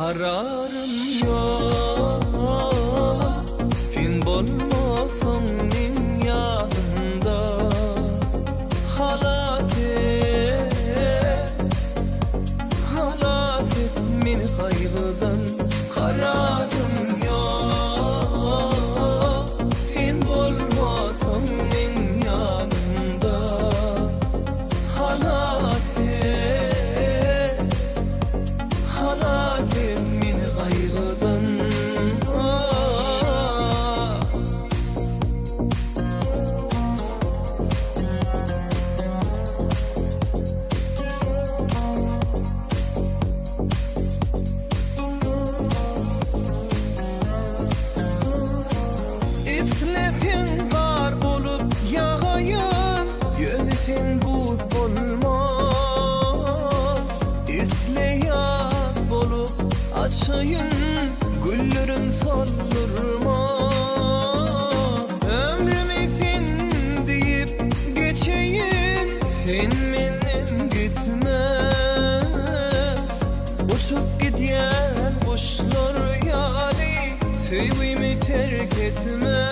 kararım yok. Sen bolmasan men yanımda. Halas et meni kaygıdan. Kararım yok. Sen bolmasan men yanımda. Halas et meni kaygıdan. Esnetin kar bolup yağayın, yönesen buz bolma. Esleyan bolup açayın, güllerim soldurma. Ömrüme sen deyip geçeyin, sen menden gitme. Uçup gidyen kuşlar yani, sevgimi terk etme.